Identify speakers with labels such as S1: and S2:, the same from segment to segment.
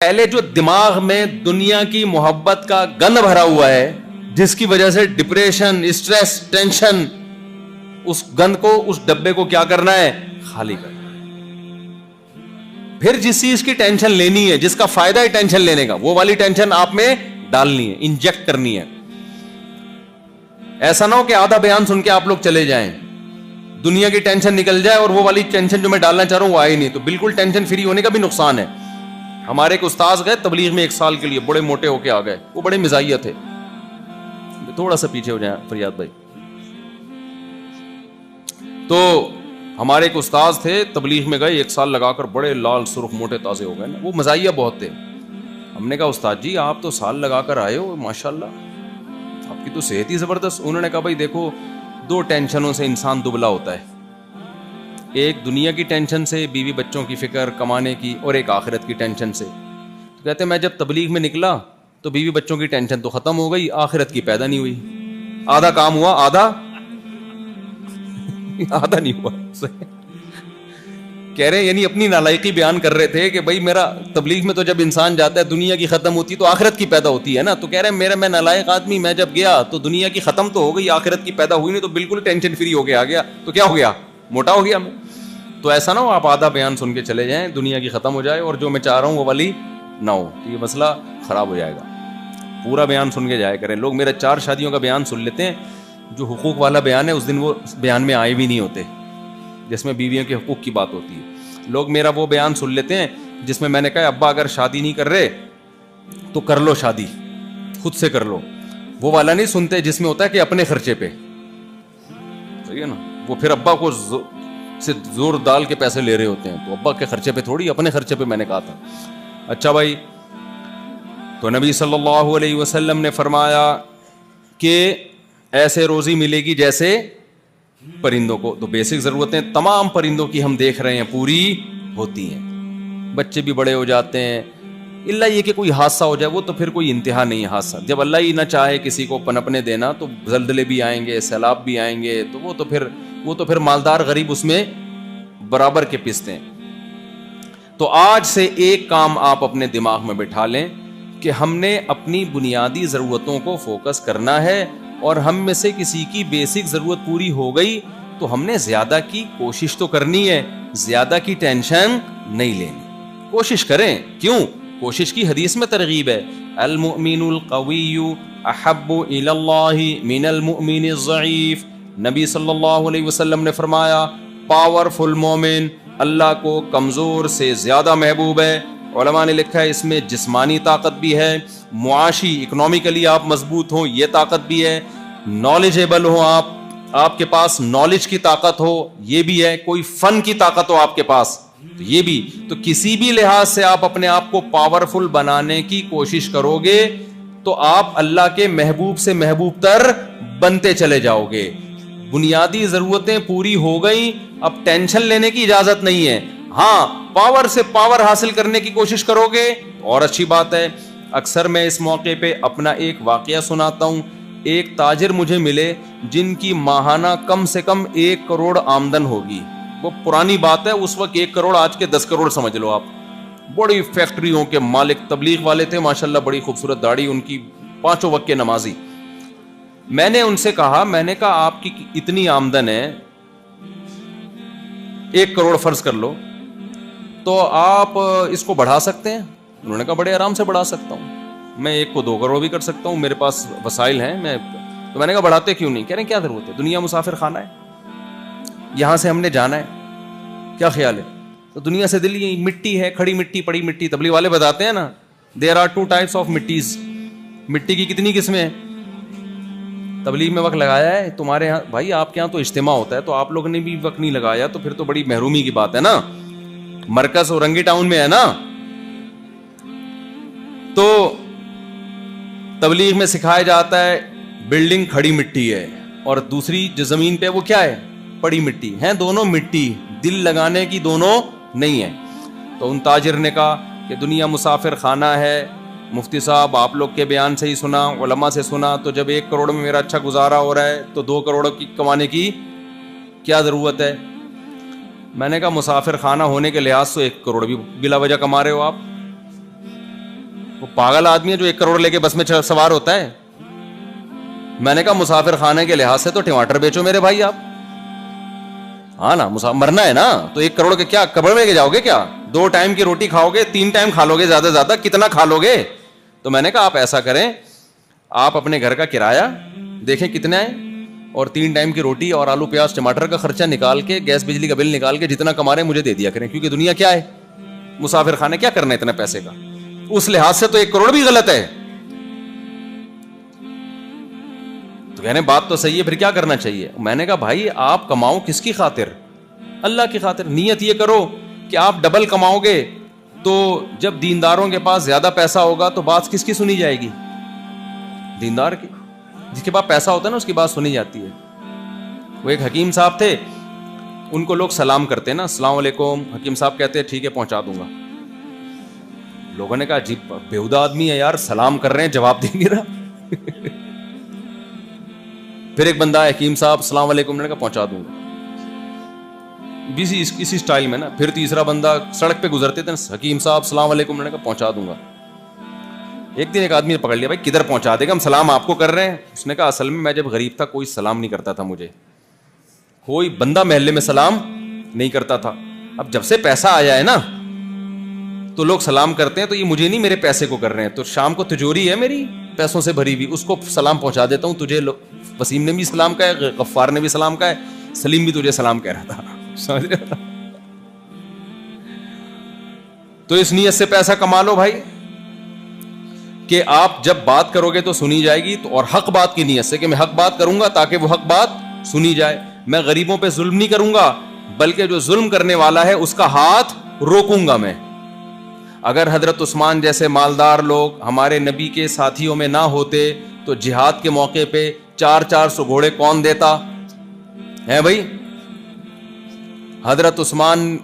S1: پہلے جو دماغ میں دنیا کی محبت کا گند بھرا ہوا ہے، جس کی وجہ سے ڈپریشن، اسٹریس، ٹینشن، اس گند کو، اس ڈبے کو کیا کرنا ہے؟ خالی کرنا۔ پھر جس چیز کی ٹینشن لینی ہے، جس کا فائدہ ہے ٹینشن لینے کا، وہ والی ٹینشن آپ میں ڈالنی ہے، انجیکٹ کرنی ہے۔ ایسا نہ ہو کہ آدھا بیان سن کے آپ لوگ چلے جائیں، دنیا کی ٹینشن نکل جائے اور وہ والی ٹینشن جو میں ڈالنا چاہ رہا ہوں وہ آئی نہیں، تو بالکل ٹینشن فری ہونے کا بھی نقصان ہے۔ ہمارے ایک استاذ گئے تبلیغ میں 1 سال کے لیے، بڑے موٹے ہو کے آ گئے، وہ بڑے مزاحیہ تھے۔ تھوڑا سا پیچھے ہو جائیں فریاد بھائی۔ تو ہمارے ایک استاذ تھے، تبلیغ میں گئے، 1 سال لگا کر بڑے لال سرخ موٹے تازے ہو گئے نا، وہ مزاحیہ بہت تھے۔ ہم نے کہا استاد جی آپ تو سال لگا کر آئے ہو، ماشاءاللہ آپ کی تو صحت ہی زبردست۔ انہوں نے کہا بھائی دیکھو، 2 ٹینشنوں سے انسان دبلا ہوتا ہے، ایک دنیا کی ٹینشن سے، بیوی بچوں کی فکر، کمانے کی، اور ایک آخرت کی ٹینشن سے۔ تو کہتے میں جب تبلیغ میں نکلا تو بیوی بچوں کی ٹینشن تو ختم ہو گئی، آخرت کی پیدا نہیں ہوئی۔ آدھا کام ہوا، آدھا نہیں ہوا۔ کہہ رہے ہیں یعنی اپنی نالائقی بیان کر رہے تھے کہ بھائی میرا تبلیغ میں تو جب انسان جاتا ہے دنیا کی ختم ہوتی تو آخرت کی پیدا ہوتی ہے نا، تو کہہ رہے ہیں میں نالائق آدمی، میں جب گیا تو دنیا کی ختم تو ہو گئی، آخرت کی پیدا ہوئی نہیں، تو بالکل ٹینشن فری ہو کے آ گیا، تو کیا ہو گیا؟ موٹا ہو گیا میں۔ تو ایسا نہ ہو آپ آدھا بیان سن کے چلے جائیں، دنیا کی ختم ہو جائے اور جو میں چاہ رہا ہوں وہ والی نہ ہو، تو یہ مسئلہ خراب ہو جائے گا۔ پورا بیان سن کے جایا کریں۔ لوگ میرا 4 شادیوں کا بیان سن لیتے ہیں، جو حقوق والا بیان ہے اس دن وہ بیان میں آئے بھی نہیں ہوتے، جس میں بیویوں کے حقوق کی بات ہوتی ہے۔ لوگ میرا وہ بیان سن لیتے ہیں جس میں میں نے کہا ابا اگر شادی نہیں کر رہے تو کر لو، شادی خود سے کر لو۔ وہ والا نہیں سنتے جس میں ہوتا ہے کہ اپنے خرچے پہ، صحیح ہے نا، وہ پھر ابا کو سے زور ڈال کے پیسے لے رہے ہوتے ہیں، تو ابا کے خرچے پہ تھوڑی، اپنے خرچے پہ میں نے کہا تھا۔ اچھا بھائی، تو نبی صلی اللہ علیہ وسلم نے فرمایا کہ ایسے روزی ملے گی جیسے پرندوں کو، تو بیسک ضرورتیں تمام پرندوں کی ہم دیکھ رہے ہیں پوری ہوتی ہیں، بچے بھی بڑے ہو جاتے ہیں، اللہ یہ کہ کوئی حادثہ ہو جائے وہ تو پھر کوئی انتہا نہیں ہے حادثہ، جب اللہ ہی نہ چاہے کسی کو پنپنے دینا تو زلزلے بھی آئیں گے، سیلاب بھی آئیں گے، تو وہ تو پھر مالدار غریب اس میں برابر کے پستے ہیں۔ تو آج سے ایک کام آپ اپنے دماغ میں بٹھا لیں کہ ہم نے اپنی بنیادی ضرورتوں کو فوکس کرنا ہے، اور ہم میں سے کسی کی بیسک ضرورت پوری ہو گئی تو ہم نے زیادہ کی کوشش تو کرنی ہے، زیادہ کی ٹینشن نہیں لینی۔ کوشش کریں، کیوں؟ کوشش کی حدیث میں ترغیب ہے، المؤمن القوی احب الی اللہ من المؤمن الضعیف۔ نبی صلی اللہ علیہ وسلم نے فرمایا پاورفل مومن اللہ کو کمزور سے زیادہ محبوب ہے۔ علماء نے لکھا ہے اس میں جسمانی طاقت بھی ہے، معاشی اکنومیکلی آپ مضبوط ہوں یہ طاقت بھی ہے، نالجیبل ہو آپ کے پاس نالج کی طاقت ہو یہ بھی ہے، کوئی فن کی طاقت ہو آپ کے پاس تو یہ بھی، تو کسی بھی لحاظ سے آپ اپنے آپ کو پاورفل بنانے کی کوشش کرو گے تو آپ اللہ کے محبوب سے محبوب تر بنتے چلے جاؤ گے۔ بنیادی ضرورتیں پوری ہو گئیں، اب ٹینشن لینے کی اجازت نہیں ہے۔ ہاں پاور سے پاور حاصل کرنے کی کوشش کرو گے اور اچھی بات ہے۔ اکثر میں اس موقع پہ اپنا ایک واقعہ سناتا ہوں۔ ایک تاجر مجھے ملے جن کی ماہانہ کم سے کم 1 کروڑ آمدن ہوگی، وہ پرانی بات ہے، اس وقت 1 کروڑ آج کے 10 کروڑ سمجھ لو آپ۔ بڑی فیکٹریوں کے مالک، تبلیغ والے تھے ماشاءاللہ، بڑی خوبصورت داڑھی ان کی، 5 وقت کے نمازی۔ میں نے ان سے کہا آپ کی اتنی آمدن ہے، 1 کروڑ فرض کر لو، تو آپ اس کو بڑھا سکتے ہیں؟ انہوں نے کہا بڑے آرام سے بڑھا سکتا ہوں، میں 1 کو 2 کروڑ بھی کر سکتا ہوں، میرے پاس وسائل ہیں۔ تو میں نے کہا بڑھاتے کیوں نہیں؟ کہہ رہے ہیں کیا ضرورت ہے، دنیا مسافر خانہ ہے، یہاں سے ہم نے جانا ہے، کیا خیال ہے؟ تو دنیا سے دل یہ مٹی ہے، کھڑی مٹی، پڑی مٹی، تبلیغ والے بتاتے ہیں نا دیر آر 2 types of مٹیز، مٹی کی کتنی قسمیں ہیں؟ تبلیغ میں وقت لگایا ہے تمہارے یہاں بھائی، آپ کے یہاں تو اجتماع ہوتا ہے تو آپ لوگوں نے بھی وقت نہیں لگایا، تو پھر تو بڑی محرومی کی بات ہے نا، مرکز اورنگی ٹاؤن میں ہے نا۔ تو تبلیغ میں سکھایا جاتا ہے بلڈنگ کھڑی مٹی ہے اور دوسری جو زمین پہ وہ کیا ہے؟ پڑی مٹی ہے، دونوں مٹی، دل لگانے کی دونوں نہیں ہے۔ تو ان تاجر نے کہا کہ دنیا مسافر خانہ ہے، مفتی صاحب آپ لوگ کے بیان سے ہی سنا، علماء سے سنا، تو جب 1 کروڑ میں میرا اچھا گزارا ہو رہا ہے تو 2 کروڑ کی کمانے کی کیا ضرورت ہے؟ میں نے کہا مسافر خانہ ہونے کے لحاظ سے 1 کروڑ بھی بلا وجہ کما رہے ہو آپ، وہ پاگل آدمی ہے جو 1 کروڑ لے کے بس میں سوار ہوتا ہے. میں نے کہا مسافر خانے کے لحاظ سے تو ٹماٹر بیچو میرے بھائی آپ. ہاں نا, مرنا ہے نا, تو 1 کروڑ کے کیا قبر میں جاؤ گے کیا؟ 2 ٹائم کی روٹی کھاؤ گے, 3 ٹائم کھا لو گے زیادہ سے زیادہ, کتنا کھا لو گے؟ تو میں نے کہا آپ ایسا کریں, آپ اپنے گھر کا کرایہ دیکھیں کتنا ہے, اور 3 ٹائم کی روٹی اور آلو پیاز ٹماٹر کا خرچہ نکال کے, گیس بجلی کا بل نکال کے جتنا کما رہے ہیں مجھے دے دیا کریں, کیونکہ دنیا کیا ہے, مسافر خانے, کیا کرنا ہے اتنے پیسے کا. اس لحاظ سے تو 1 کروڑ بھی غلط ہے. تو کہنے بات تو صحیح ہے, پھر کیا کرنا چاہیے؟ میں نے کہا بھائی آپ کماؤ کس کی خاطر؟ اللہ کی خاطر. نیت یہ کرو کہ آپ ڈبل کماؤ گے, تو جب دینداروں کے پاس زیادہ پیسہ ہوگا تو بات کس کی سنی جائے گی؟ دیندار کی. جس کے پاس پیسہ ہوتا ہے نا اس کی بات سنی جاتی ہے. وہ ایک حکیم صاحب تھے, ان کو لوگ سلام کرتے ہیں نا, السلام علیکم. حکیم صاحب کہتے ہیں ٹھیک ہے پہنچا دوں گا. لوگوں نے کہا عجیب بیہودہ آدمی ہے یار, سلام کر رہے ہیں جواب دے نہیں رہا. پھر ایک بندہ ہے, حکیم صاحب السلام علیکم, نے کہا پہنچا دوں گا, اسی اسٹائل میں نا. پھر تیسرا بندہ, سڑک پہ گزرتے تھے, حکیم صاحب السلام علیکم, نے کہا پہنچا دوں گا. ایک دن ایک آدمی نے پکڑ لیا, بھائی کدھر پہنچا دے گا, ہم سلام آپ کو کر رہے ہیں. اس نے کہا اصل میں جب غریب تھا کوئی سلام نہیں کرتا تھا مجھے, کوئی بندہ محلے میں سلام نہیں کرتا تھا. اب جب سے پیسہ آیا ہے نا تو لوگ سلام کرتے ہیں, تو یہ مجھے نہیں میرے پیسے کو کر رہے ہیں. تو شام کو تجوری ہے میری پیسوں سے بھری ہوئی, اس کو سلام پہنچا دیتا ہوں. تجھے وسیم نے بھی سلام کہا ہے, غفار نے بھی سلام کہا ہے, سلیم بھی تجھے سلام کہہ رہا تھا. سمجھ رہے؟ تو اس نیت سے پیسہ کما لو بھائی کہ آپ جب بات کرو گے تو سنی جائے گی, تو اور حق بات کی نیت سے کہ میں حق بات کروں گا تاکہ وہ حق بات سنی جائے. میں غریبوں پہ ظلم نہیں کروں گا, بلکہ جو ظلم کرنے والا ہے اس کا ہاتھ روکوں گا میں. اگر حضرت عثمان جیسے مالدار لوگ ہمارے نبی کے ساتھیوں میں نہ ہوتے تو جہاد کے موقع پہ 400 گھوڑے کون دیتا ہے بھائی؟ حضرت عثمان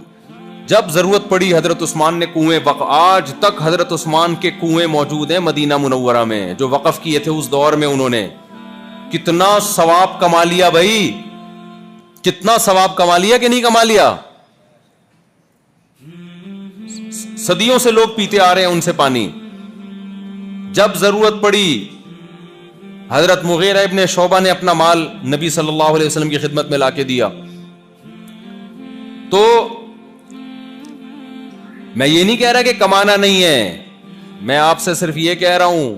S1: جب ضرورت پڑی, حضرت عثمان نے کنویں آج تک حضرت عثمان کے کنویں موجود ہیں مدینہ منورہ میں جو وقف کیے تھے اس دور میں. انہوں نے کتنا ثواب کما لیا بھائی, کتنا ثواب کما لیا کہ نہیں کما لیا؟ صدیوں سے لوگ پیتے آ رہے ہیں ان سے پانی. جب ضرورت پڑی حضرت مغیرہ ابن شعبہ نے اپنا مال نبی صلی اللہ علیہ وسلم کی خدمت میں لا کے دیا. تو میں یہ نہیں کہہ رہا کہ کمانا نہیں ہے, میں آپ سے صرف یہ کہہ رہا ہوں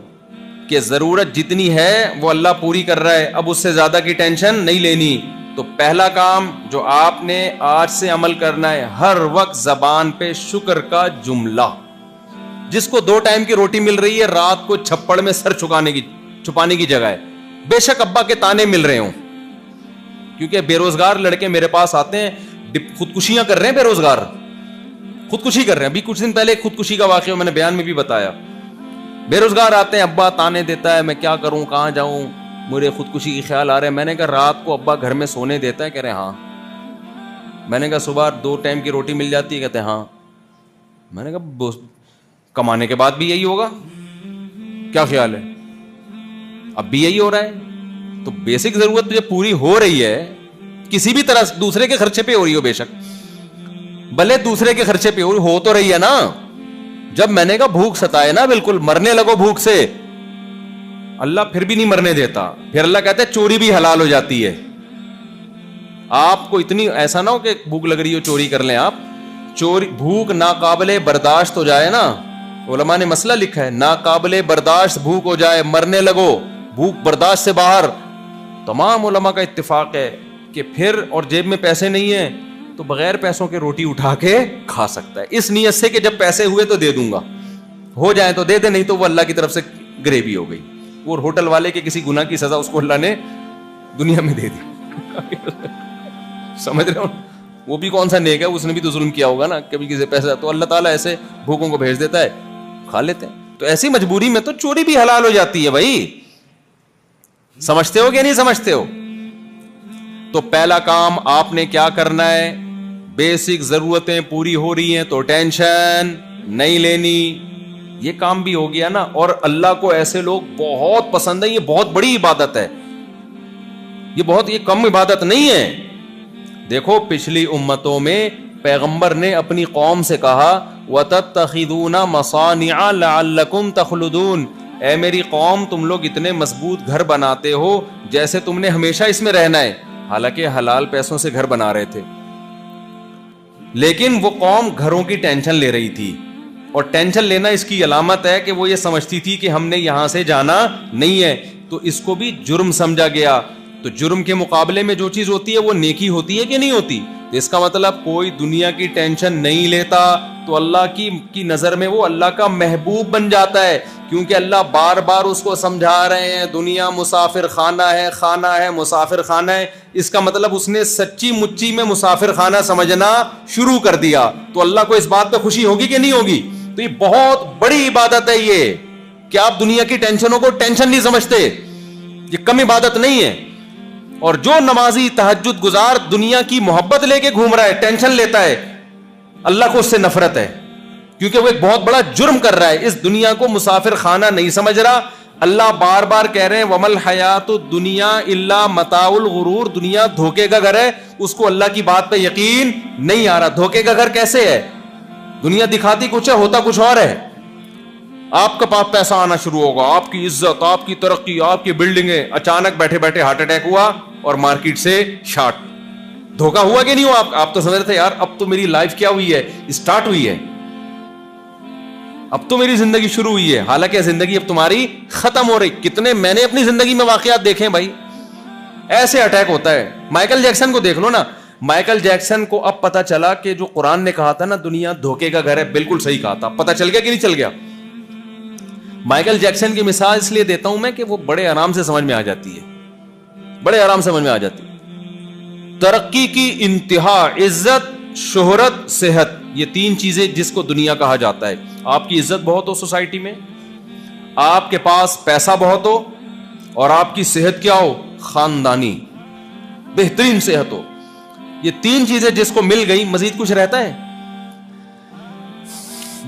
S1: کہ ضرورت جتنی ہے وہ اللہ پوری کر رہا ہے, اب اس سے زیادہ کی ٹینشن نہیں لینی. تو پہلا کام جو آپ نے آج سے عمل کرنا ہے, ہر وقت زبان پہ شکر کا جملہ. جس کو 2 ٹائم کی روٹی مل رہی ہے رات کو چھپڑ میں سر چھپانے کی جگہ ہے, بے شک ابا کے تانے مل رہے ہوں, کیونکہ بے روزگار لڑکے میرے پاس آتے ہیں, خودکشیاں کر رہے ہیں, بے روزگار خودکشی کر رہے ہیں. ابھی کچھ دن پہلے خودکشی کا واقعہ میں نے بیان میں بھی بتایا. بے روزگار آتے ہیں, ابا تانے دیتا ہے, میں کیا کروں, کہاں جاؤں, مجھے خودکشی کی خیال آ رہے ہیں. میں نے کہا رات کو ابا گھر میں سونے دیتا ہے؟ کہہ رہے ہاں. میں نے کہا صبح 2 ٹائم کی روٹی مل جاتی ہے؟ کہتے ہیں ہاں. میں نے کہا کمانے کے بعد بھی یہی ہوگا؟ کیا خیال ہے؟ اب بھی یہی ہو رہا ہے. تو بیسک ضرورت تجھے پوری ہو رہی ہے کسی بھی طرح, دوسرے کے خرچے پہ ہو رہی ہو, بے شک بھلے دوسرے کے خرچے پہ ہو تو رہی ہے نا. جب میں نے کہا بھوک ستائے نا, بالکل مرنے لگو بھوک سے, اللہ پھر بھی نہیں مرنے دیتا. پھر اللہ کہتا ہے چوری بھی حلال ہو جاتی ہے. آپ کو اتنی ایسا نہ ہو کہ بھوک لگ رہی ہو چوری کر لیں آپ. چوری بھوک ناقابل برداشت ہو جائے نا, علماء نے مسئلہ لکھا ہے, ناقابل برداشت بھوک ہو جائے, مرنے لگو, بھوک برداشت سے باہر, تمام علماء کا اتفاق ہے کہ پھر, اور جیب میں پیسے نہیں ہیں تو بغیر پیسوں کے روٹی اٹھا کے کھا سکتا ہے, اس نیت سے کہ جب پیسے ہوئے تو دے دوں گا, ہو جائیں تو دے دے, نہیں تو وہ اللہ کی طرف سے گریوی ہو گئی. وہ ہوٹل والے کے کسی گناہ کی سزا اس کو اللہ نے دنیا میں دے دی. سمجھ رہے ہو, وہ بھی کون سا نیک ہے, اس نے بھی تو ظلم کیا ہوگا نا, کبھی کسی پیسہ, تو اللہ تعالیٰ ایسے بھوکوں کو بھیج دیتا ہے, کھا لیتے ہیں. تو ایسی مجبوری میں تو چوری بھی حلال ہو جاتی ہے بھائی. سمجھتے ہو کہ نہیں سمجھتے ہو؟ تو پہلا کام آپ نے کیا کرنا ہے, بیسک ضرورتیں پوری ہو رہی ہیں تو ٹینشن نہیں لینی. یہ کام بھی ہو گیا نا. اور اللہ کو ایسے لوگ بہت پسند ہیں, یہ بہت بڑی عبادت ہے, یہ کم عبادت نہیں ہے. دیکھو پچھلی امتوں میں پیغمبر نے اپنی قوم سے کہا, وَتَتَّخِذُونَ مَصَانِعَ لَعَلَّكُمْ تَخْلُدُونَ، اے میری قوم تم لوگ اتنے مضبوط گھر بناتے ہو جیسے تم نے ہمیشہ اس میں رہنا ہے، حالانکہ حلال پیسوں سے گھر بنا رہے تھے. لیکن وہ قوم گھروں کی ٹینشن لے رہی تھی، اور ٹینشن لینا اس کی علامت ہے کہ وہ یہ سمجھتی تھی کہ ہم نے یہاں سے جانا نہیں ہے، تو اس کو بھی جرم سمجھا گیا. تو جرم کے مقابلے میں جو چیز ہوتی ہے وہ نیکی ہوتی ہے کہ نہیں ہوتی؟ اس کا مطلب کوئی دنیا کی ٹینشن نہیں لیتا تو اللہ کی نظر میں وہ اللہ کا محبوب بن جاتا ہے، کیونکہ اللہ بار بار اس کو سمجھا رہے ہیں دنیا مسافر خانہ ہے، خانہ ہے مسافر خانہ ہے. اس کا مطلب اس نے سچی مچی میں مسافر خانہ سمجھنا شروع کر دیا، تو اللہ کو اس بات پہ خوشی ہوگی کہ نہیں ہوگی؟ تو یہ بہت بڑی عبادت ہے یہ، کہ آپ دنیا کی ٹینشنوں کو ٹینشن نہیں سمجھتے، یہ کم عبادت نہیں ہے. اور جو نمازی تہجد گزار دنیا کی محبت لے کے گھوم رہا ہے، ٹینشن لیتا ہے، اللہ کو اس سے نفرت ہے، کیونکہ وہ ایک بہت بڑا جرم کر رہا ہے، اس دنیا کو مسافر خانہ نہیں سمجھ رہا. اللہ بار بار کہہ رہے ہیں وَمَا الْحَيَاةُ الدُّنْيَا إِلَّا مَتَاعُ الْغُرُورِ، دنیا دھوکے کا گھر ہے. اس کو اللہ کی بات پہ یقین نہیں آ رہا. دھوکے کا گھر کیسے ہے؟ دنیا دکھاتی کچھ ہے، ہوتا کچھ اور ہے. آپ کے پاس پیسہ آنا شروع ہوگا، آپ کی عزت، آپ کی ترقی، آپ کی بلڈنگیں، اچانک بیٹھے بیٹھے ہارٹ اٹیک ہوا اور مارکیٹ سے شارٹ. دھوکا ہوا کہ نہیں ہوا؟ آپ تو سمجھ رہے تھے یار اب تو میری لائف کیا ہوئی ہے، اسٹارٹ ہوئی ہے، اب تو میری زندگی شروع ہوئی ہے، حالانکہ زندگی اب تمہاری ختم ہو رہی. کتنے میں نے اپنی زندگی میں واقعات دیکھے ہیں بھائی، ایسے اٹیک ہوتا ہے. مائیکل جیکسن کو دیکھ لو نا، مائیکل جیکسن کو اب پتا چلا کہ جو قرآن نے کہا تھا نا دنیا دھوکے کا گھر ہے، بالکل صحیح کہا تھا. پتا چل گیا کہ نہیں چل گیا؟ مائیکل جیکسن کی مثال اس لیے دیتا ہوں میں کہ وہ بڑے آرام سے سمجھ میں آ جاتی ہے، بڑے آرام سے سمجھ میں آ جاتی ہے. ترقی کی انتہا، عزت، شہرت، صحت، یہ تین چیزیں جس کو دنیا کہا جاتا ہے. آپ کی عزت بہت ہو سوسائٹی میں، آپ کے پاس پیسہ بہت ہو، اور آپ کی صحت کیا ہو؟ خاندانی بہترین صحت ہو. یہ تین چیزیں جس کو مل گئی مزید کچھ رہتا ہے؟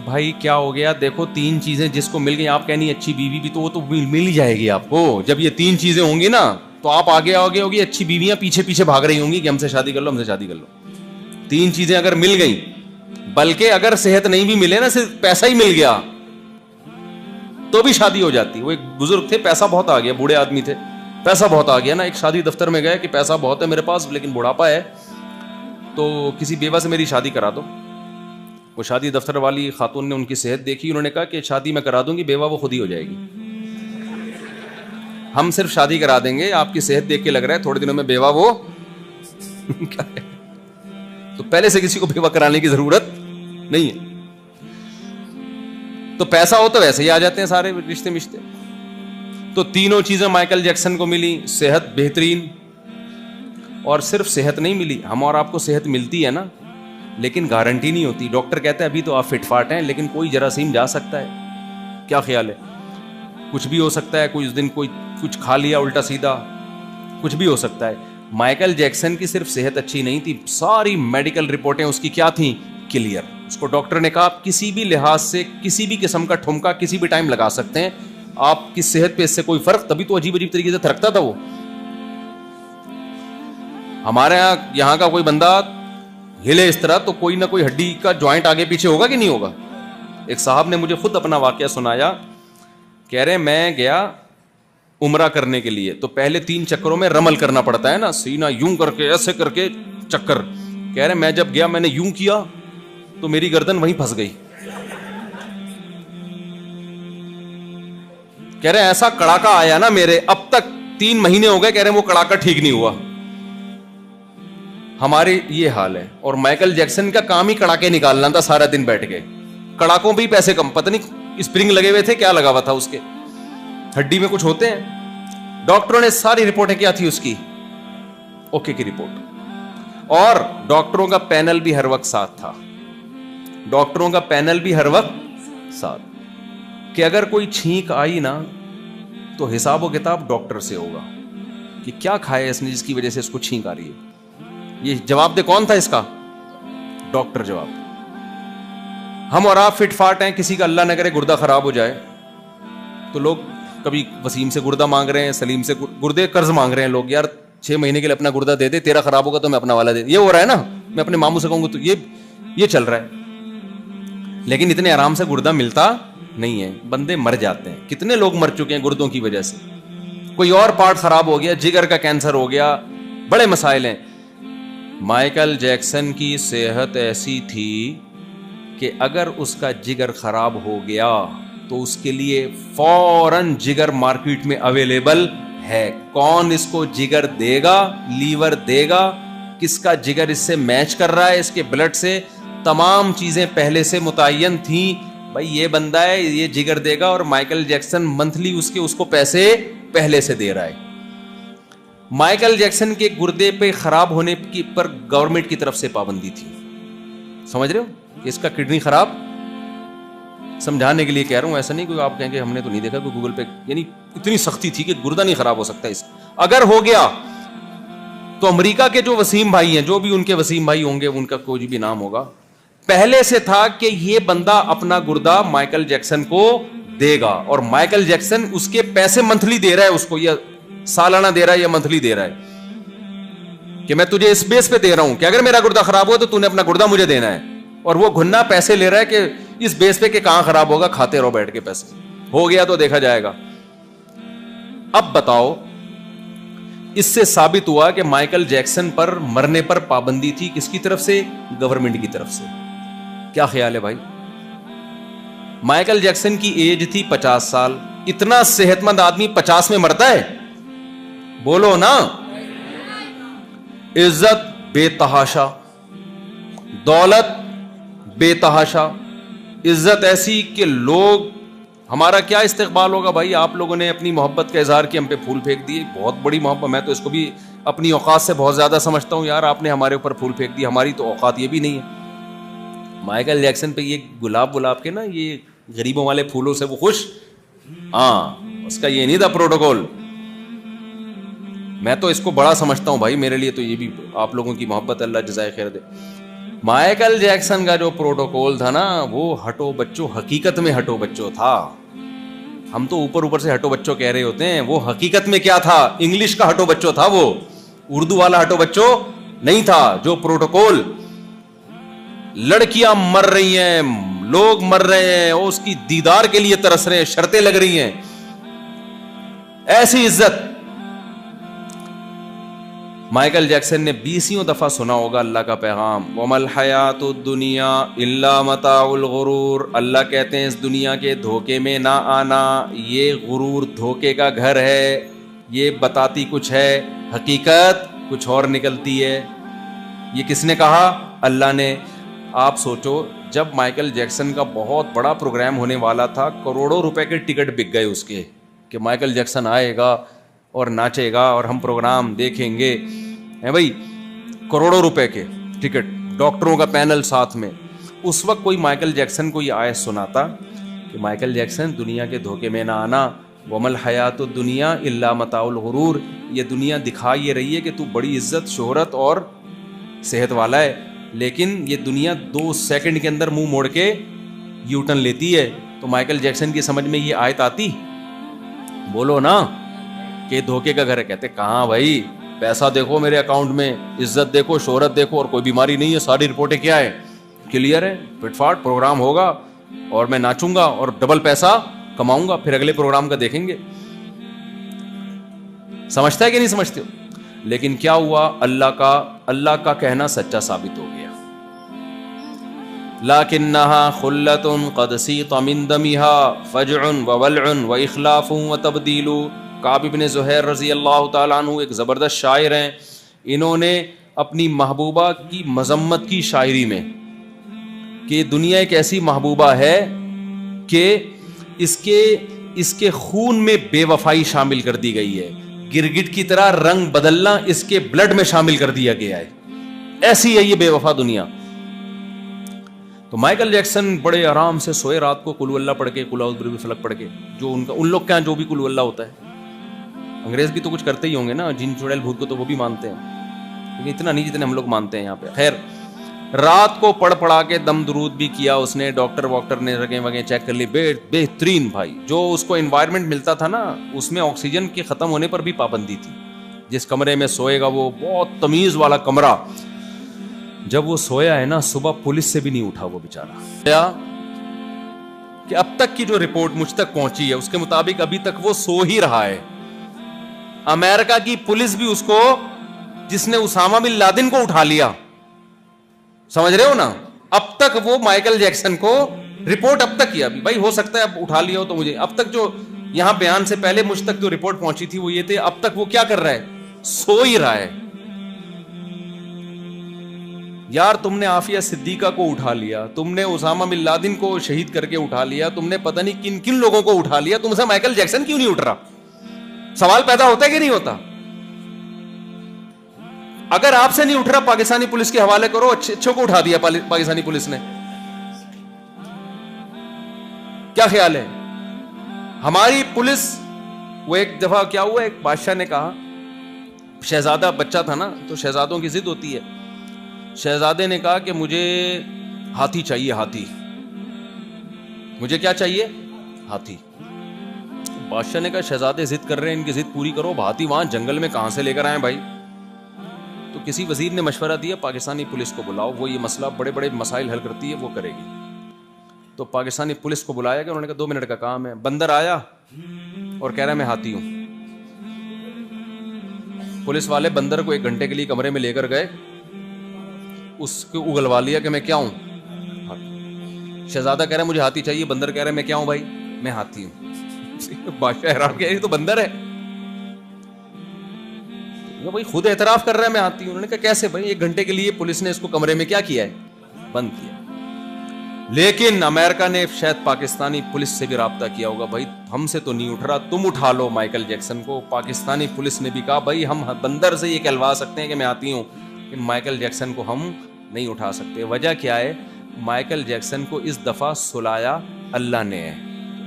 S1: بھائی کیا ہو گیا؟ دیکھو تین چیزیں جس کو مل گئی، آپ کہنی اچھی بیوی بھی تو وہ تو مل ہی جائے گی آپ کو. جب یہ تین چیزیں ہوں گی نا تو آپ آگے ہوگی، اچھی بیویاں پیچھے پیچھے بھاگ رہی ہوں گی کہ ہم سے شادی کر لو، ہم سے شادی کر لو. تین چیزیں اگر مل گئیں، بلکہ اگر صحت نہیں بھی ملے نا، صرف پیسہ ہی مل گیا تو بھی شادی ہو جاتی. وہ ایک بزرگ تھے، پیسہ بہت آ گیا، بوڑھے آدمی تھے، پیسہ بہت آ گیا نا. ایک شادی دفتر میں گئے کہ پیسہ بہت ہے میرے پاس لیکن بڑھاپا ہے، تو کسی بیوہ سے میری شادی کرا دو. وہ شادی دفتر والی خاتون نے ان کی صحت دیکھی، انہوں نے کہا کہ شادی میں کرا دوں گی، بیوہ وہ خود ہی ہو جائے گی. ہم صرف شادی کرا دیں گے، آپ کی صحت دیکھ کے لگ رہا ہے تھوڑے دنوں میں بیوہ وہ کیا ہے. تو پہلے سے کسی کو بیوہ کرانے کی ضرورت نہیں ہے. تو پیسہ ہو تو ویسے ہی آ جاتے ہیں سارے رشتے مشتے. تو تینوں چیزیں مائیکل جیکسن کو ملی، صحت بہترین، اور صرف صحت نہیں ملی، ہم اور آپ کو صحت ملتی ہے نا، لیکن گارنٹی نہیں ہوتی. ڈاکٹر کہتے ہیں ابھی تو آپ فٹ فاٹ ہیں، لیکن کوئی جراثیم جا سکتا ہے. کیا خیال ہے؟ کچھ بھی ہو سکتا ہے، کوئی اس دن کوئی کچھ کھا لیا الٹا سیدھا، کچھ بھی ہو سکتا ہے. مائیکل جیکسن کی صرف صحت اچھی نہیں تھی، ساری میڈیکل رپورٹیں اس کی کیا تھیں؟ کلیئر. اس کو ڈاکٹر نے کہا آپ کسی بھی لحاظ سے کسی بھی قسم کا ٹھمکا کسی بھی ٹائم لگا سکتے ہیں، آپ کی صحت پہ اس سے کوئی فرق. تبھی تو عجیب عجیب طریقے سے تھرکتا تھا وہ. ہمارے یہاں کا کوئی بندہ ہلے اس طرح تو کوئی نہ کوئی ہڈی کا جوائنٹ آگے پیچھے ہوگا کہ نہیں ہوگا. ایک صاحب نے مجھے خود اپنا واقعہ سنایا، کہہ رہے میں گیا عمرہ کرنے کے لیے، تو پہلے 3 چکروں میں رمل کرنا پڑتا ہے نا، سینہ یوں کر کے ایسے کر کے چکر. کہہ رہے میں جب گیا میں نے یوں کیا تو میری گردن وہیں پھنس گئی. کہہ رہے ایسا کڑاکا آیا نا میرے، اب تک 3 مہینے ہو گئے، کہہ رہے وہ کڑاکا ٹھیک نہیں ہوا. ہمارے یہ حال ہے. اور مائیکل جیکسن کا کام ہی کڑاکے نکالنا تھا سارا دن بیٹھ کے. کڑاکوں پہ ہی پیسے کم، پتہ نہیں اسپرنگ لگے ہوئے تھے، کیا لگا ہوا تھا اس کے، ہڈی میں کچھ ہوتے ہیں. ڈاکٹروں نے ساری رپورٹیں کیا تھی اس کی؟ اوکے کی رپورٹ. اور ڈاکٹروں کا پینل بھی ہر وقت ساتھ تھا، ڈاکٹروں کا پینل بھی ہر وقت ساتھ، کہ اگر کوئی چھینک آئی نا تو حساب و کتاب ڈاکٹر سے ہوگا کہ کیا کھایا اس نے جس کی وجہ سے اس کو چھینک آ رہی ہے. یہ جواب دے کون تھا اس کا؟ ڈاکٹر جواب. ہم اور آپ فٹ فاٹ ہیں، کسی کا اللہ نہ کرے گردہ خراب ہو جائے تو لوگ کبھی وسیم سے گردہ مانگ رہے ہیں، سلیم سے گردے قرض مانگ رہے ہیں لوگ، یار 6 مہینے کے لیے اپنا گردہ دے دے، تیرا خراب ہوگا تو میں اپنا والا دے دے. یہ ہو رہا ہے نا، میں اپنے ماموں سے کہوں گا تو یہ چل رہا ہے. لیکن اتنے آرام سے گردہ ملتا نہیں ہے, بندے مر جاتے ہیں. کتنے لوگ مر چکے ہیں گردوں کی وجہ سے, کوئی اور پارٹ خراب ہو گیا, جگر کا کینسر ہو گیا, بڑے مسائل ہیں. مائیکل جیکسن کی صحت ایسی تھی کہ اگر اس کا جگر خراب ہو گیا تو اس کے لیے فوراً جگر مارکیٹ میں اویلیبل ہے. کون اس کو جگر دے گا, لیور دے گا, کس کا جگر اس سے میچ کر رہا ہے, اس کے بلڈ سے, تمام چیزیں پہلے سے متعین تھیں. بھائی یہ بندہ ہے, یہ جگر دے گا, اور مائیکل جیکسن منتھلی اس کو پیسے پہلے سے دے رہا ہے. مائیکل جیکسن کے گردے پہ خراب ہونے کی پر گورنمنٹ کی طرف سے پابندی تھی. سمجھ رہے ہو, اس کا کڈنی خراب, سمجھانے کے لیے کہہ رہا ہوں, ایسا نہیں کوئی آپ کہیں گے ہم نے تو نہیں دیکھا کوئی گوگل پہ, یعنی اتنی سختی تھی کہ گردہ نہیں خراب ہو سکتا اس. اگر ہو گیا تو امریکہ کے جو وسیم بھائی ہیں, جو بھی ان کے وسیم بھائی ہوں گے, ان کا کوئی بھی نام ہوگا, پہلے سے تھا کہ یہ بندہ اپنا گردہ مائیکل جیکسن کو دے گا, اور مائیکل جیکسن اس کے پیسے منتھلی دے رہا ہے اس کو, یا سالانہ دے رہا ہے یا منتھلی دے رہا ہے کہ میں تجھے اس بیس پہ دے رہا ہوں کہ اگر میرا گردہ خراب ہوا تو تو نے اپنا گردہ مجھے دینا ہے. اور وہ گھنا پیسے لے رہا ہے کہ اس بیس پہ کہ کہاں خراب ہوگا, کھاتے رہو بیٹھ کے پیسے, ہو گیا تو دیکھا جائے گا. اب بتاؤ, اس سے ثابت ہوا کہ مائیکل جیکسن پر مرنے پر پابندی تھی, کس کی طرف سے, گورنمنٹ کی طرف سے. کیا خیال ہے بھائی؟ مائیکل جیکسن کی ایج تھی 50 سال. اتنا صحت مند آدمی 50 میں مرتا ہے؟ بولو نا. عزت بے تحاشا, دولت بے تحاشا, عزت ایسی کہ لوگ, ہمارا کیا استقبال ہوگا بھائی. آپ لوگوں نے اپنی محبت کا اظہار کیا, ہم پہ پھول پھینک دیے, بہت بڑی محبت, میں تو اس کو بھی اپنی اوقات سے بہت زیادہ سمجھتا ہوں. یار آپ نے ہمارے اوپر پھول پھینک دی, ہماری تو اوقات یہ بھی نہیں ہے. مائیکل جیکسن پہ یہ گلاب کے نا, یہ غریبوں والے پھولوں سے وہ خوش, ہاں اس کا یہ نہیں تھا پروٹوکول. میں تو اس کو بڑا سمجھتا ہوں بھائی, میرے لیے تو یہ بھی آپ لوگوں کی محبت, اللہ جزائے خیر دے. مائیکل جیکسن کا جو پروٹوکول تھا نا, وہ ہٹو بچوں, حقیقت میں ہٹو بچوں تھا. ہم تو اوپر سے ہٹو بچوں کہہ رہے ہوتے ہیں, وہ حقیقت میں کیا تھا, انگلش کا ہٹو بچوں تھا وہ, اردو والا ہٹو بچوں نہیں تھا. جو پروٹوکول, لڑکیاں مر رہی ہیں, لوگ مر رہے ہیں, اس کی دیدار کے لیے ترس رہے ہیں, شرطیں لگ رہی ہیں, ایسی عزت. مائیکل جیکسن نے 20 دفعہ سنا ہوگا اللہ کا پیغام, وَمَا الْحَيَاةُ الدُّنْيَا إِلَّا مَتَاعُ الْغُرُورِ. اللہ کہتے ہیں اس دنیا کے دھوکے میں نہ آنا, یہ غرور دھوکے کا گھر ہے, یہ بتاتی کچھ ہے, حقیقت کچھ اور نکلتی ہے. یہ کس نے کہا؟ اللہ نے. آپ سوچو, جب مائیکل جیکسن کا بہت بڑا پروگرام ہونے والا تھا, کروڑوں روپے کے ٹکٹ بک گئے اس کے, کہ مائیکل جیکسن آئے گا اور ناچے گا اور ہم پروگرام دیکھیں گے, ہیں بھائی, کروڑوں روپے کے ٹکٹ, ڈاکٹروں کا پینل ساتھ میں. اس وقت کوئی مائیکل جیکسن کو یہ آیت سناتا کہ مائیکل جیکسن دنیا کے دھوکے میں نہ آنا, وَمَا الْحَيَاةُ الدُّنْيَا إِلَّا مَتَاعُ الْغُرُورِ. یہ دنیا دکھا یہ رہی ہے کہ تو بڑی عزت, شہرت اور صحت والا ہے, لیکن یہ دنیا 2 سیکنڈ کے اندر منہ موڑ کے یو ٹرن لیتی ہے. تو مائیکل جیکسن کی سمجھ میں یہ آیت آتی؟ بولو نا, کہ دھوکے کا گھر ہے. کہتے کہاں بھائی, پیسہ دیکھو میرے اکاؤنٹ میں, عزت دیکھو, شہرت دیکھو, اور کوئی بیماری نہیں ہے, ساری رپورٹیں کیا ہے, کلیئر ہے, فٹ فاٹ پروگرام ہوگا اور میں ناچوں گا اور ڈبل پیسہ کماؤں گا, پھر اگلے پروگرام کا دیکھیں گے. سمجھتا ہے کہ نہیں سمجھتے ہو؟ لیکن کیا ہوا, اللہ کا کہنا سچا ثابت ہو گیا. لَكِنَّهَا خُلَّةٌ قَدْ سِيطَ مِن دَمِهَا فَجْعٌ وَوَلْعٌ وَإِخْلَافٌ وَتَبْدِيلٌ. کعب بن زہیر رضی اللہ تعالیٰ عنہ ایک زبردست شاعر ہیں. انہوں نے اپنی محبوبہ کی مذمت کی شاعری میں کہ دنیا ایک ایسی محبوبہ ہے کہ اس کے خون میں بے وفائی شامل کر دی گئی ہے, گرگٹ کی طرح رنگ بدلنا اس کے بلڈ میں شامل کر دیا گیا ہے, ایسی ہے یہ بے وفا دنیا. تو مائیکل جیکسن بڑے آرام سے سوئے رات کو, قل ہو اللہ پڑھ کے, قل اعوذ برب الفلق پڑھ کے, جو ان لوگ کیا جو بھی قل ہو اللہ ہوتا ہے. انگریز بھی تو کچھ کرتے ہی ہوں گے نا, جن چڑیل بھوت کو تو وہ بھی مانتے ہیں, لیکن اتنا نہیں جتنے ہم لوگ مانتے ہیں یہاں پہ. خیر, رات کو پڑھا کے دم درود بھی کیا اس نے, ڈاکٹر نے رگیں وگیں چیک کر لی, بہترین بھائی. جو اس کو انوائرمنٹ ملتا تھا نا, اس میں آکسیجن کے ختم ہونے پر بھی پابندی تھی. جس کمرے میں سوئے گا, وہ بہت تمیز والا کمرہ, جب وہ سویا ہے نا, صبح پولیس سے بھی نہیں اٹھا وہ بیچارہ. کہ اب تک کی جو رپورٹ مجھ تک پہنچی ہے اس کے مطابق ابھی تک وہ سو ہی رہا ہے. امریکہ کی پولیس بھی اس کو, جس نے اسامہ بن لادن کو اٹھا لیا, سمجھ رہے ہو نا, اب تک وہ مائیکل جیکسن کو رپورٹ اب تک کیا, بھائی ہو سکتا ہے اب اٹھا لیا ہو تو مجھے, اب تک جو یہاں بیان سے پہلے مجھ تک جو رپورٹ پہنچی تھی وہ یہ تھے اب تک وہ کیا کر رہا ہے, سو ہی رہا ہے. یار تم نے عافیہ صدیقہ کو اٹھا لیا, تم نے اسامہ بن لادن کو شہید کر کے اٹھا لیا, تم نے پتہ نہیں کن کن لوگوں کو اٹھا لیا, تم سے مائیکل جیکسن کیوں نہیں اٹھ رہا؟ سوال پیدا ہوتا ہے کہ نہیں ہوتا؟ اگر آپ سے نہیں اٹھ رہا, پاکستانی پولیس کے حوالے کرو, اچھوں کو اٹھا دیا پاکستانی پولیس نے, کیا خیال ہے ہماری پولیس؟ وہ ایک دفعہ کیا ہوا, ایک بادشاہ نے کہا, شہزادہ بچہ تھا نا, تو شہزادوں کی ضد ہوتی ہے, شہزادے نے کہا کہ مجھے ہاتھی چاہیے, ہاتھی, مجھے کیا چاہیے, ہاتھی. بادشاہ نے کہا شہزادے ضد کر رہے ہیں, ان کی ضد پوری کرو, ہاتھی وہاں جنگل میں کہاں سے لے کر آئے بھائی؟ تو کسی وزیر نے مشورہ دیا پاکستانی پولیس کو بلاؤ, وہ یہ مسئلہ, بڑے بڑے مسائل حل کرتی ہے, وہ کرے گی. تو پاکستانی پولیس کو بلایا گیا, انہوں نے کہا 2 منٹ کا کام ہے. بندر آیا اور کہہ رہا ہے میں ہاتھی ہوں. پولیس والے بندر کو 1 گھنٹے کے لیے کمرے میں لے کر گئے, اس کو اگلوا لیا کہ میں کیا ہوں, شہزادہ کہہ رہا ہے مجھے ہاتھی چاہیے, بندر کہہ رہا ہے میں کیا ہوں بھائی, میں ہاتھی ہوں. بادشاہ حیران کہ یہ تو بندر ہے, بھائی خود اعتراف کر رہا ہے میں ہاتھی ہوں. انہوں نے کہا کیسے بھائی؟ 1 گھنٹے کے لیے پولیس نے اس کو کمرے میں کیا کیا ہے, بند کیا. لیکن امریکہ نے شاید پاکستانی پولیس سے بھی رابطہ کیا ہوگا, بھائی ہم سے تو نہیں اٹھ رہا, تم اٹھا لو مائیکل جیکسن کو. پاکستانی پولیس نے بھی کہا بھائی ہم بندر سے یہ کہلوا سکتے ہیں کہ میں آتی ہوں, کہ مائیکل جیکسن کو ہم نہیں اٹھا سکتے. وجہ کیا ہے؟ مائیکل جیکسن کو اس دفعہ سلایا اللہ نے ہے.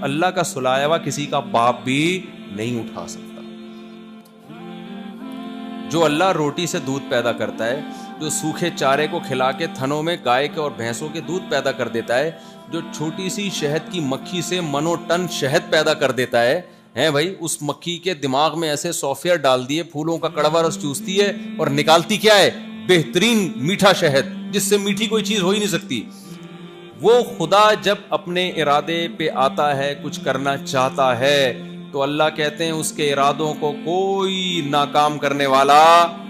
S1: اللہ کا سلایا ہوا کسی کا باپ بھی نہیں اٹھا سکتا. جو اللہ روٹی سے دودھ پیدا کرتا ہے, جو سوکھے چارے کو کھلا کے تھنوں میں گائے کے اور بھینسوں کے دودھ پیدا کر دیتا ہے, جو چھوٹی سی شہد کی مکھی سے منو ٹن شہد پیدا کر دیتا ہے بھائی, اس مکھی کے دماغ میں ایسے سافٹ ویئر ڈال دیے, پھولوں کا کڑوا رس چوستی ہے اور نکالتی کیا ہے, بہترین میٹھا شہد, جس سے میٹھی کوئی چیز ہو ہی نہیں سکتی. وہ خدا جب اپنے ارادے پہ آتا ہے, کچھ کرنا چاہتا ہے, تو اللہ کہتے ہیں اس کے ارادوں کو کوئی ناکام کرنے والا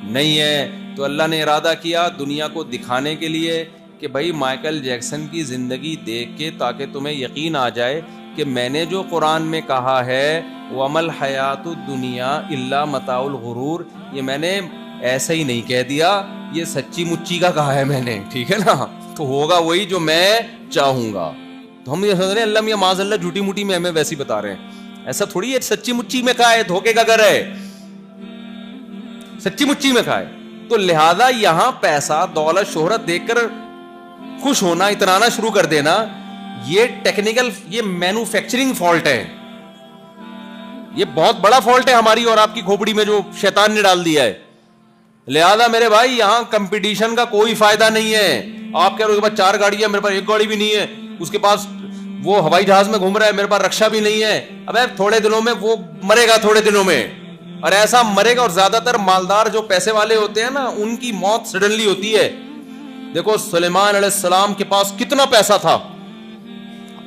S1: نہیں ہے. تو اللہ نے ارادہ کیا دنیا کو دکھانے کے لیے کہ بھائی مائیکل جیکسن کی زندگی دیکھ کے, تاکہ تمہیں یقین آ جائے کہ میں نے جو قرآن میں کہا ہے وَمَا الْحَيَاةُ الدُّنْيَا إِلَّا مَتَاعُ الْغُرُورِ, یہ میں نے ایسا ہی نہیں کہہ دیا, یہ سچی مچی کا کہا ہے میں نے, ٹھیک ہے نا, تو ہوگا وہی جو میں چاہوں گا. تو ہم یہ سمجھ رہے ہیں اللہ میاں معاذ اللہ جھوٹی موٹی میں ہمیں ویسی بتا رہے ہیں, ایسا تھوڑی ہے سچی مچی میں کہا ہے, دھوکے کا گھر ہے, سچی مچی میں کہا ہے. تو لہذا یہاں پیسہ دولت شہرت دیکھ کر خوش ہونا, اترانا شروع کر دینا, یہ ٹیکنیکل, یہ مینوفیکچرنگ فالٹ ہے, یہ بہت بڑا فالٹ ہے ہماری اور آپ کی کھوپڑی میں جو شیطان نے ڈال دیا ہے. لہذا میرے بھائی یہاں کمپٹیشن کا کوئی فائدہ نہیں ہے. آپ کہہ رہے ہو کہ 4 گاڑیاں, میرے پاس 1 گاڑی بھی نہیں ہے, اس کے پاس وہ ہوائی جہاز میں گھوم رہا ہے, میرے پاس رکشا بھی نہیں ہے. اب تھوڑے دنوں میں وہ مرے گا, تھوڑے دنوں میں, اور ایسا مرے گا. اور زیادہ تر مالدار جو پیسے والے ہوتے ہیں نا, ان کی موت سڈنلی ہوتی ہے. دیکھو سلیمان علیہ السلام کے پاس کتنا پیسہ تھا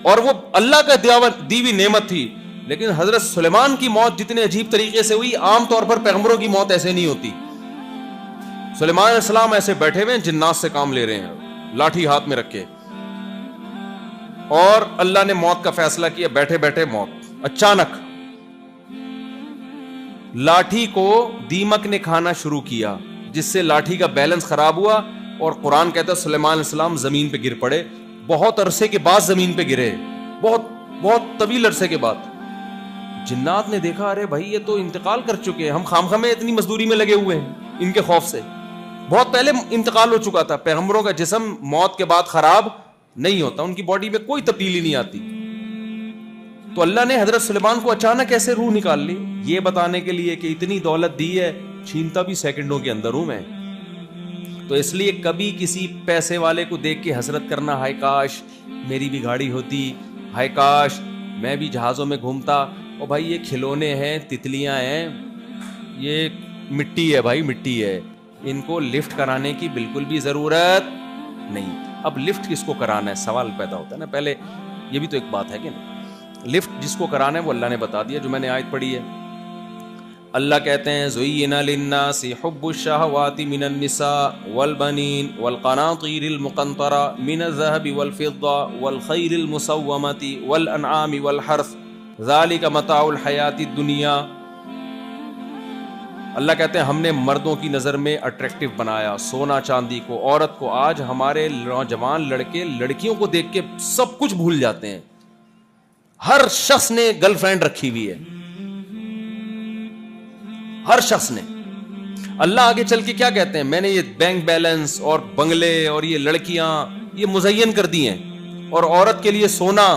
S1: اور وہ اللہ کا دی ہوئی نعمت تھی, لیکن حضرت سلیمان کی موت جتنے عجیب طریقے سے ہوئی, عام طور پر پیغمبروں کی موت ایسے نہیں ہوتی. سلیمان علیہ السلام ایسے بیٹھے ہوئے جنات سے کام لے رہے ہیں, لاٹھی ہاتھ میں رکھ کے, اور اللہ نے موت کا فیصلہ کیا, بیٹھے بیٹھے موت. اچانک لاٹھی کو دیمک نے کھانا شروع کیا, جس سے لاٹھی کا بیلنس خراب ہوا, اور قرآن کہتا ہے سلیمان علیہ السلام زمین پہ گر پڑے. بہت عرصے کے بعد زمین پہ گرے, بہت طویل عرصے کے بعد. جنات نے دیکھا ارے بھائی یہ تو انتقال کر چکے ہیں, ہم خام میں اتنی مزدوری میں لگے ہوئے ہیں, ان کے خوف سے بہت پہلے انتقال ہو چکا تھا. پیغمبروں کا جسم موت کے بعد خراب نہیں ہوتا, ان کی باڈی میں کوئی تبدیلی نہیں آتی. تو اللہ نے حضرت سلیمان کو اچانک ایسے روح نکال لی, یہ بتانے کے لیے کہ اتنی دولت دی ہے, چھینتا بھی سیکنڈوں کے اندر ہوں میں. تو اس لیے کبھی کسی پیسے والے کو دیکھ کے حسرت کرنا, ہائے کاش میری بھی گاڑی ہوتی, ہائے کاش میں بھی جہازوں میں گھومتا. اور بھائی یہ کھلونے ہیں, تتلیاں ہیں, یہ مٹی ہے بھائی, مٹی ہے, ان کو لفٹ کرانے کی بالکل بھی ضرورت نہیں. اب لفٹ کس کو کرانا ہے, سوال پیدا ہوتا ہے نا. پہلے یہ بھی تو ایک بات ہے کہ نہیں. لفٹ جس کو کرانا ہے وہ اللہ نے بتا دیا, جو میں نے آیت پڑھی ہے. اللہ کہتے ہیں زُيِّنَ لِلنَّاسِ حُبُّ الشَّهَوَاتِ مِنَ النِّسَاءِ وَالْبَنِينَ وَالْقَنَاطِيرِ الْمُقَنطَرَةِ مِنَ الذَّهَبِ وَالْفِضَّةِ وَالْخَيْلِ الْمُسَوَّمَةِ وَالْأَنْعَامِ وَالْحَرْثِ ذَلِكَ مَتَاعُ الْحَيَاةِ الدُّنْيَا. اللہ کہتے ہیں ہم نے مردوں کی نظر میں اٹریکٹیو بنایا سونا چاندی کو, عورت کو. آج ہمارے نوجوان لڑکے لڑکیوں کو دیکھ کے سب کچھ بھول جاتے ہیں. ہر شخص نے گرل فرینڈ رکھی ہوئی ہے, ہر شخص نے. اللہ آگے چل کے کیا کہتے ہیں, میں نے یہ بینک بیلنس اور بنگلے اور یہ لڑکیاں یہ مزین کر دی ہیں, اور عورت کے لیے سونا.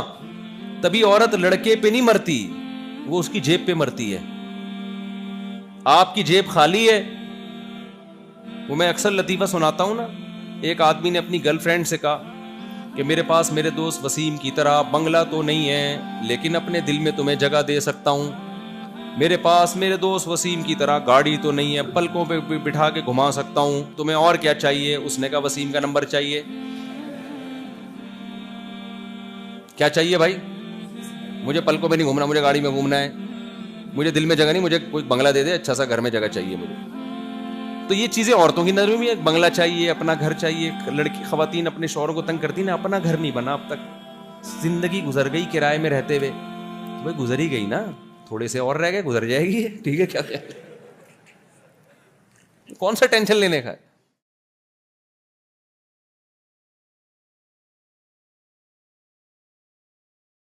S1: تبھی عورت لڑکے پہ نہیں مرتی, وہ اس کی جیب پہ مرتی ہے. آپ کی جیب خالی ہے. وہ میں اکثر لطیفہ سناتا ہوں نا, ایک آدمی نے اپنی گرل فرینڈ سے کہا کہ میرے پاس میرے دوست وسیم کی طرح بنگلہ تو نہیں ہے, لیکن اپنے دل میں تمہیں جگہ دے سکتا ہوں. میرے پاس میرے دوست وسیم کی طرح گاڑی تو نہیں ہے, پلکوں پہ بٹھا کے گھما سکتا ہوں. تمہیں اور کیا چاہیے؟ اس نے کہا وسیم کا نمبر چاہیے. کیا چاہیے بھائی؟ مجھے پلکوں پہ نہیں گھومنا, مجھے گاڑی میں گھومنا ہے. مجھے دل میں جگہ نہیں, مجھے کوئی بنگلہ دے دے, اچھا سا گھر میں جگہ چاہیے مجھے. تو یہ چیزیں عورتوں کی نظر میں بھی ہے. بنگلہ چاہیے, اپنا گھر چاہیے. لڑکی خواتین اپنے شوہروں کو تنگ کرتی نا, اپنا گھر نہیں بنا اب تک, زندگی گزر گئی کرائے میں رہتے ہوئے. بھائی گزر ہی گئی نا, تھوڑے سے اور رہ گئے, گزر جائے گی. ٹھیک ہے, کیا کون سا ٹینشن لینے کا ہے.